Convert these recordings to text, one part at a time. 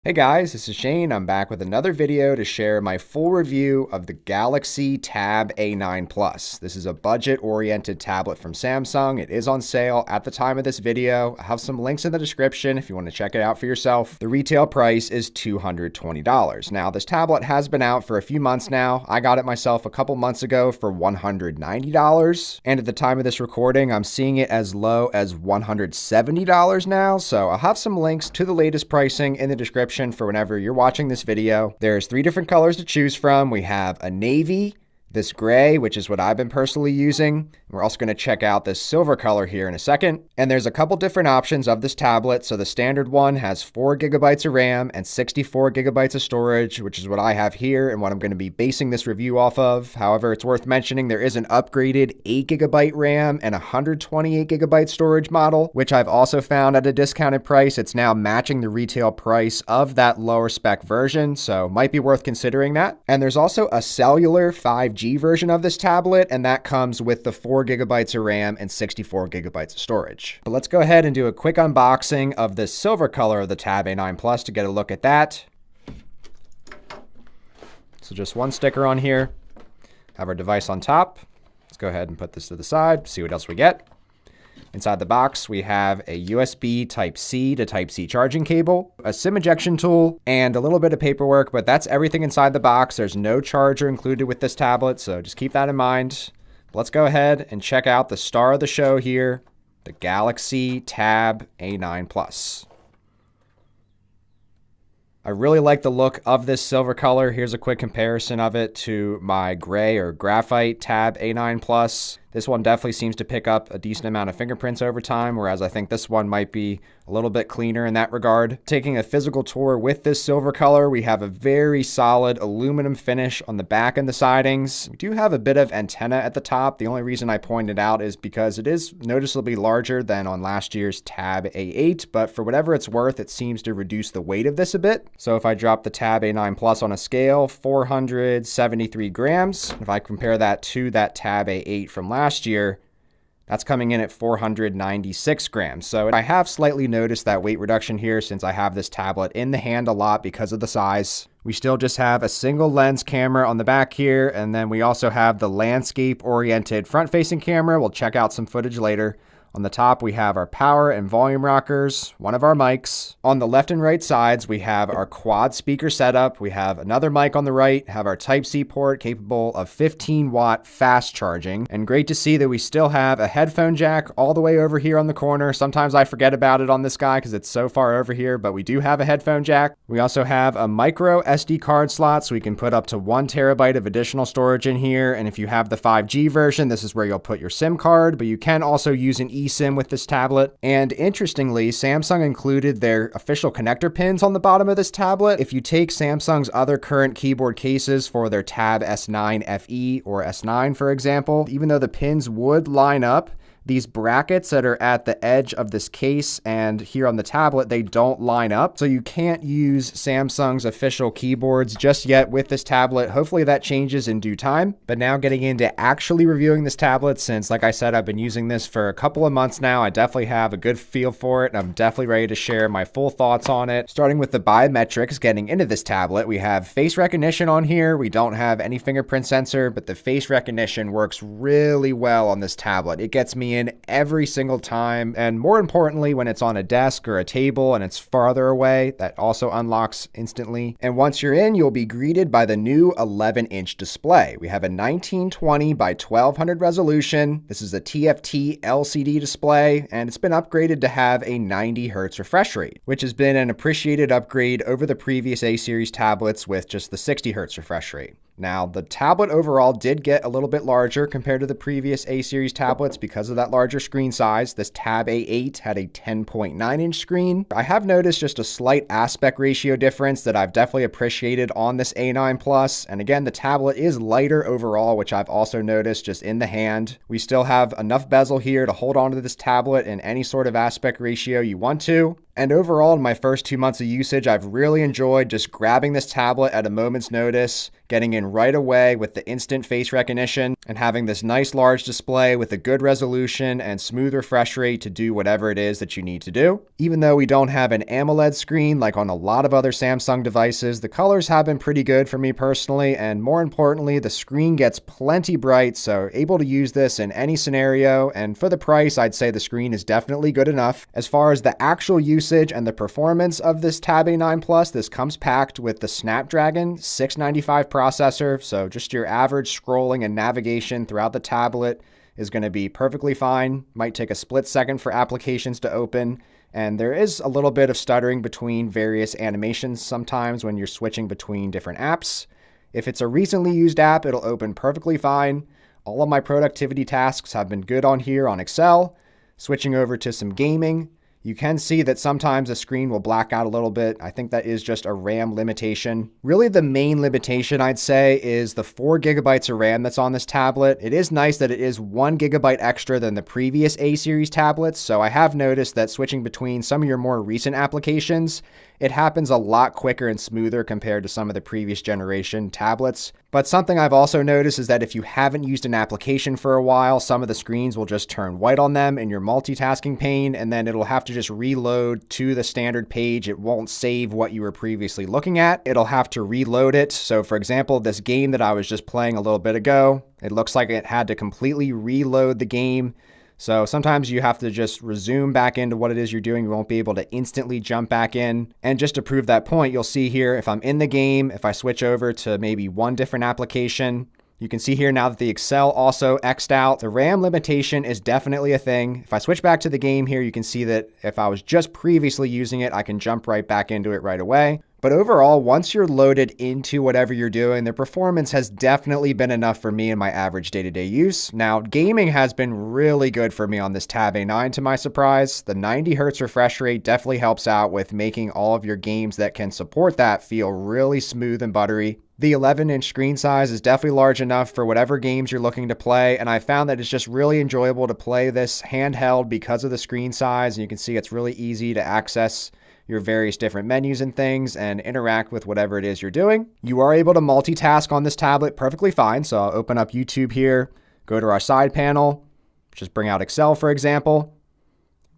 Hey guys, this is Shane. I'm back with another video to share my full review of the Galaxy Tab A9 Plus. This is a budget-oriented tablet from Samsung. It is on sale at the time of this video. I have some links in the description if you want to check it out for yourself. The retail price is $220. Now, this tablet has been out for a few months now. I got it myself a couple months ago for $190. And at the time of this recording, I'm seeing it as low as $170 now. So I'll have some links to the latest pricing in the description for whenever you're watching this video. There's 3 different colors to choose from. We have a navy, this gray, which is what I've been personally using. We're also going to check out this silver color here in a second. And there's a couple different options of this tablet. So the standard one has 4 gigabytes of RAM and 64 gigabytes of storage, which is what I have here and what I'm going to be basing this review off of. However, it's worth mentioning there is an upgraded 8 gigabyte RAM and 128 gigabyte storage model, which I've also found at a discounted price. It's now matching the retail price of that lower spec version, so might be worth considering that. And there's also a cellular 5G version of this tablet, and that comes with the 4 gigabytes of RAM and 64 gigabytes of storage. But let's go ahead and do a quick unboxing of the silver color of the Tab A9 Plus to get a look at that. So just one sticker on here. Have our device on top. Let's go ahead and put this to the side, see what else we get. Inside the box, we have a USB Type-C to Type-C charging cable, a SIM ejection tool, and a little bit of paperwork, but that's everything inside the box. There's no charger included with this tablet, so just keep that in mind. Let's go ahead and check out the star of the show here, the Galaxy Tab A9 Plus. I really like the look of this silver color. Here's a quick comparison of it to my gray or graphite Tab A9 Plus. This one definitely seems to pick up a decent amount of fingerprints over time, whereas I think this one might be a little bit cleaner in that regard. Taking a physical tour with this silver color, we have a very solid aluminum finish on the back and the sidings. We do have a bit of antenna at the top. The only reason I pointed out is because it is noticeably larger than on last year's Tab A8, but for whatever it's worth, it seems to reduce the weight of this a bit. So if I drop the Tab A9 Plus on a scale, 473 grams. If I compare that to that Tab A8 from last year, that's coming in at 496 grams. So I have slightly noticed that weight reduction here since I have this tablet in the hand a lot because of the size. We still just have a single lens camera on the back here, and then we also have the landscape-oriented front-facing camera. We'll check out some footage later. On the top, we have our power and volume rockers, one of our mics. On the left and right sides, we have our quad speaker setup. We have another mic on the right, have our Type-C port capable of 15-watt fast charging. And great to see that we still have a headphone jack all the way over here on the corner. Sometimes I forget about it on this guy because it's so far over here, but we do have a headphone jack. We also have a micro SD card slot, so we can put up to 1 terabyte of additional storage in here. And if you have the 5G version, this is where you'll put your SIM card, but you can also use an eSIM with this tablet. And interestingly, Samsung included their official connector pins on the bottom of this tablet. If you take Samsung's other current keyboard cases for their Tab S9 FE or S9, for example, even though the pins would line up, these brackets that are at the edge of this case and here on the tablet, they don't line up. So you can't use Samsung's official keyboards just yet with this tablet. Hopefully that changes in due time. But now getting into actually reviewing this tablet, since like I said, I've been using this for a couple of months now, I definitely have a good feel for it. And I'm definitely ready to share my full thoughts on it. Starting with the biometrics, getting into this tablet, we have face recognition on here. We don't have any fingerprint sensor, but the face recognition works really well on this tablet. It gets me in every single time, and more importantly, when it's on a desk or a table and it's farther away, that also unlocks instantly. And once you're in, you'll be greeted by the new 11-inch display. We have a 1920 by 1200 resolution. This is a TFT LCD display, and it's been upgraded to have a 90 hertz refresh rate, which has been an appreciated upgrade over the previous A series tablets with just the 60 hertz refresh rate. Now, the tablet overall did get a little bit larger compared to the previous A-series tablets because of that larger screen size. This Tab A8 had a 10.9-inch screen. I have noticed just a slight aspect ratio difference that I've definitely appreciated on this A9 Plus. And again, the tablet is lighter overall, which I've also noticed just in the hand. We still have enough bezel here to hold onto this tablet in any sort of aspect ratio you want to. And overall, in my first 2 months of usage, I've really enjoyed just grabbing this tablet at a moment's notice, getting in right away with the instant face recognition, and having this nice large display with a good resolution and smooth refresh rate to do whatever it is that you need to do. Even though we don't have an AMOLED screen like on a lot of other Samsung devices, the colors have been pretty good for me personally, and more importantly, the screen gets plenty bright, so able to use this in any scenario, and for the price, I'd say the screen is definitely good enough. As far as the actual usage and the performance of this Tab A9 Plus, this comes packed with the Snapdragon 695 processor, so just your average scrolling and navigation throughout the tablet is going to be perfectly fine. Might take a split second for applications to open, and there is a little bit of stuttering between various animations sometimes when you're switching between different apps. If it's a recently used app, it'll open perfectly fine. All of my productivity tasks have been good on here on Excel. Switching over to some gaming, you can see that sometimes the screen will black out a little bit. I think that is just a RAM limitation. Really, the main limitation, I'd say, is the 4 gigabytes of RAM that's on this tablet. It is nice that it is 1 gigabyte extra than the previous A-series tablets, so I have noticed that switching between some of your more recent applications, it happens a lot quicker and smoother compared to some of the previous generation tablets. But something I've also noticed is that if you haven't used an application for a while, some of the screens will just turn white on them in your multitasking pane, and then it'll have to just reload to the standard page. It won't save what you were previously looking at. It'll have to reload it. So for example, this game that I was just playing a little bit ago, it looks like it had to completely reload the game. So sometimes you have to just resume back into what it is you're doing. You won't be able to instantly jump back in. And just to prove that point, you'll see here, if I'm in the game, if I switch over to maybe one different application, you can see here now that the Excel also X'd out. The RAM limitation is definitely a thing. If I switch back to the game here, you can see that if I was just previously using it, I can jump right back into it right away. But overall, once you're loaded into whatever you're doing, the performance has definitely been enough for me in my average day-to-day use. Now, gaming has been really good for me on this Tab A9 to my surprise. The 90 Hz refresh rate definitely helps out with making all of your games that can support that feel really smooth and buttery. The 11-inch screen size is definitely large enough for whatever games you're looking to play, and I found that it's just really enjoyable to play this handheld because of the screen size, and you can see it's really easy to access your various different menus and things and interact with whatever it is you're doing. You are able to multitask on this tablet perfectly fine. So I'll open up YouTube here, go to our side panel, just bring out Excel, for example.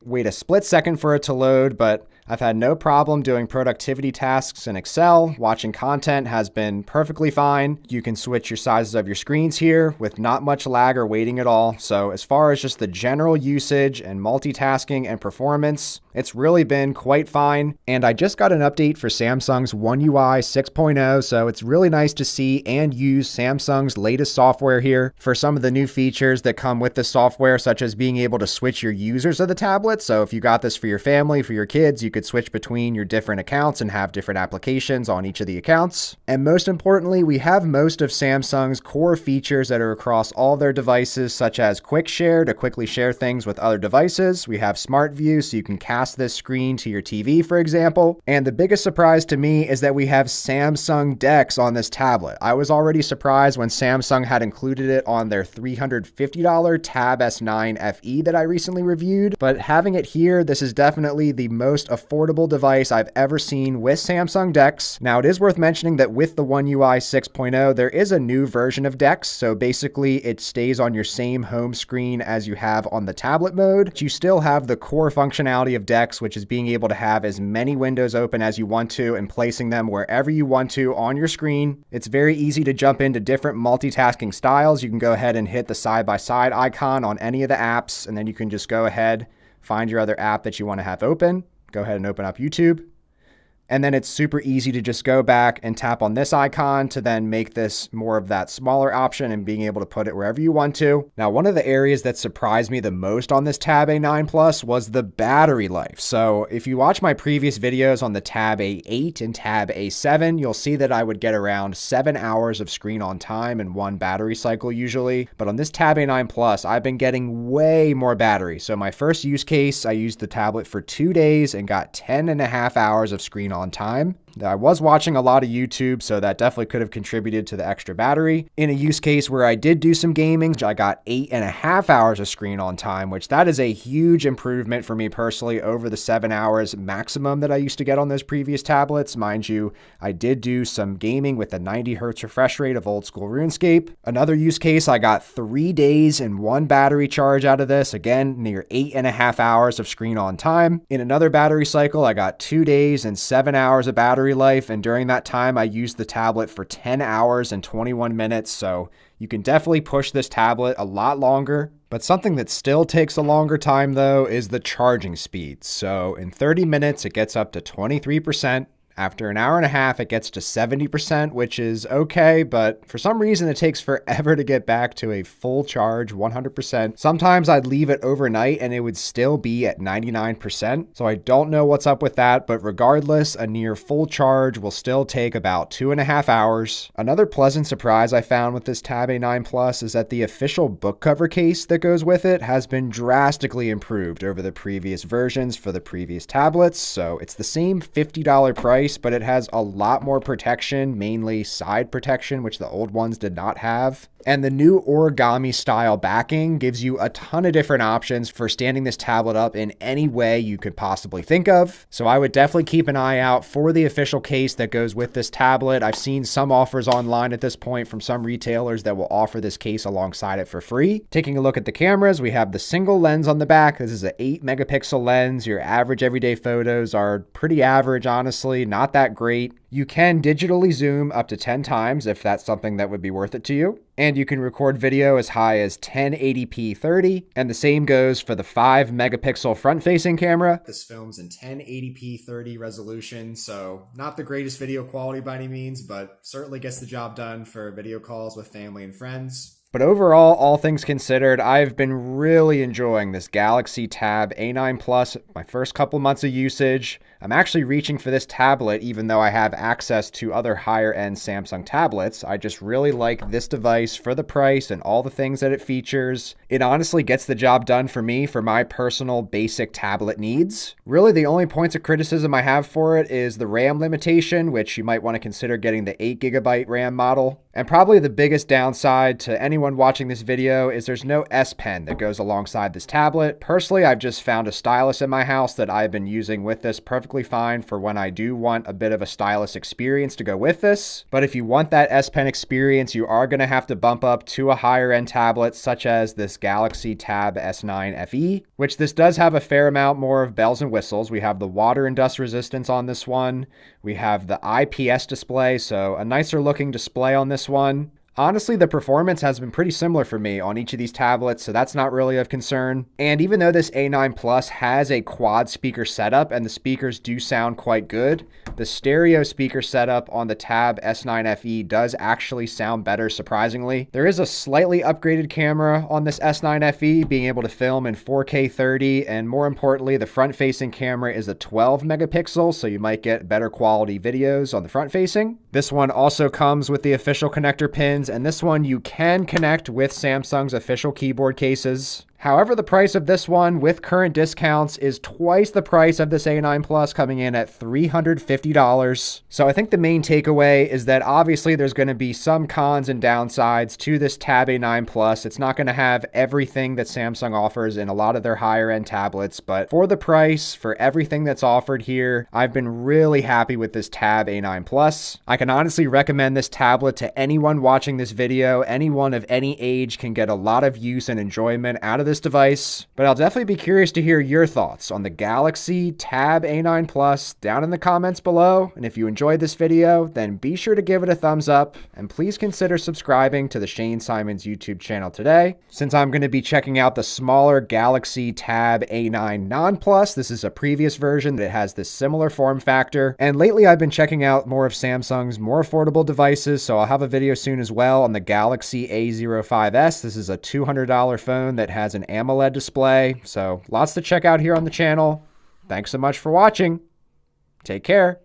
Wait a split second for it to load, but I've had no problem doing productivity tasks in Excel. Watching content has been perfectly fine. You can switch your sizes of your screens here with not much lag or waiting at all. So as far as just the general usage and multitasking and performance, it's really been quite fine. And I just got an update for Samsung's One UI 6.0, so it's really nice to see and use Samsung's latest software here for some of the new features that come with the software, such as being able to switch your users of the tablet. So if you got this for your family, for your kids, you could switch between your different accounts and have different applications on each of the accounts. And most importantly, we have most of Samsung's core features that are across all their devices, such as Quick Share to quickly share things with other devices. We have Smart View, so you can cast this screen to your TV, for example. And the biggest surprise to me is that we have Samsung DeX on this tablet. I was already surprised when Samsung had included it on their $350 Tab S9 FE that I recently reviewed, but having it here, this is definitely the most affordable device I've ever seen with Samsung DeX. Now, it is worth mentioning that with the One UI 6.0, there is a new version of DeX, so basically it stays on your same home screen as you have on the tablet mode, but you still have the core functionality of DeX, which is being able to have as many windows open as you want to and placing them wherever you want to on your screen. It's very easy to jump into different multitasking styles. You can go ahead and hit the side-by-side icon on any of the apps, and then you can just go ahead, find your other app that you want to have open, go ahead and open up YouTube. And then it's super easy to just go back and tap on this icon to then make this more of that smaller option and being able to put it wherever you want to. Now, one of the areas that surprised me the most on this Tab A9 Plus was the battery life. So if you watch my previous videos on the Tab A8 and Tab A7, you'll see that I would get around 7 hours of screen on time in one battery cycle usually. But on this Tab A9 Plus, I've been getting way more battery. So my first use case, I used the tablet for 2 days and got 10.5 hours of screen on time. I was watching a lot of YouTube, so that definitely could have contributed to the extra battery. In a use case where I did do some gaming, I got 8.5 hours of screen on time, which that is a huge improvement for me personally over the 7 hours maximum that I used to get on those previous tablets. Mind you, I did do some gaming with a 90 hertz refresh rate of old school RuneScape. Another use case, I got 3 days and 1 battery charge out of this. Again, near 8.5 hours of screen on time. In another battery cycle, I got 2 days and 7 hours of battery life. And during that time, I used the tablet for 10 hours and 21 minutes. So you can definitely push this tablet a lot longer. But something that still takes a longer time though is the charging speed. So in 30 minutes, it gets up to 23%. After an hour and a half, it gets to 70%, which is okay, but for some reason, it takes forever to get back to a full charge, 100%. Sometimes I'd leave it overnight and it would still be at 99%. So I don't know what's up with that, but regardless, a near full charge will still take about 2.5 hours. Another pleasant surprise I found with this Tab A9 Plus is that the official book cover case that goes with it has been drastically improved over the previous versions for the previous tablets. So it's the same $50 price, but it has a lot more protection, mainly side protection, which the old ones did not have. And the new origami style backing gives you a ton of different options for standing this tablet up in any way you could possibly think of. So I would definitely keep an eye out for the official case that goes with this tablet. I've seen some offers online at this point from some retailers that will offer this case alongside it for free. Taking a look at the cameras, we have the single lens on the back. This is an 8 megapixel lens. Your average everyday photos are pretty average, honestly, not that great. You can digitally zoom up to 10 times if that's something that would be worth it to you. And you can record video as high as 1080p 30. And the same goes for the 5 megapixel front-facing camera. This films in 1080p 30 resolution, so not the greatest video quality by any means, but certainly gets the job done for video calls with family and friends. But overall, all things considered, I've been really enjoying this Galaxy Tab A9 Plus, my first couple months of usage. I'm actually reaching for this tablet even though I have access to other higher-end Samsung tablets. I just really like this device for the price and all the things that it features. It honestly gets the job done for me for my personal basic tablet needs. Really, the only points of criticism I have for it is the RAM limitation, which you might want to consider getting the 8GB RAM model. And probably the biggest downside to anyone watching this video is there's no S Pen that goes alongside this tablet. Personally, I've just found a stylus in my house that I've been using with this perfectly fine for when I do want a bit of a stylus experience to go with this. But if you want that S Pen experience, you are going to have to bump up to a higher end tablet such as this Galaxy Tab S9 FE, which this does have a fair amount more of bells and whistles. We have the water and dust resistance on this one. We have the IPS display, so a nicer looking display on this one. Honestly, the performance has been pretty similar for me on each of these tablets, so that's not really of concern. And even though this A9 Plus has a quad speaker setup and the speakers do sound quite good, the stereo speaker setup on the Tab S9 FE does actually sound better, surprisingly. There is a slightly upgraded camera on this S9 FE, being able to film in 4K 30, and more importantly, the front-facing camera is a 12 megapixel, so you might get better quality videos on the front-facing. This one also comes with the official connector pins, and this one you can connect with Samsung's official keyboard cases. However, the price of this one with current discounts is twice the price of this A9 Plus, coming in at $350. So I think the main takeaway is that obviously there's going to be some cons and downsides to this Tab A9 Plus. It's not going to have everything that Samsung offers in a lot of their higher end tablets, but for the price, for everything that's offered here, I've been really happy with this Tab A9 Plus. I can honestly recommend this tablet to anyone watching this video. Anyone of any age can get a lot of use and enjoyment out of this device, but I'll definitely be curious to hear your thoughts on the Galaxy Tab A9 Plus down in the comments below. And if you enjoyed this video, then be sure to give it a thumbs up, and please consider subscribing to the Shane Simons YouTube channel today. Since I'm going to be checking out the smaller Galaxy Tab A9 Non Plus, this is a previous version that has this similar form factor, and lately I've been checking out more of Samsung's more affordable devices, so I'll have a video soon as well on the Galaxy A05s. This is a $200 phone that has an AMOLED display, so lots to check out here on the channel. Thanks so much for watching. Take care.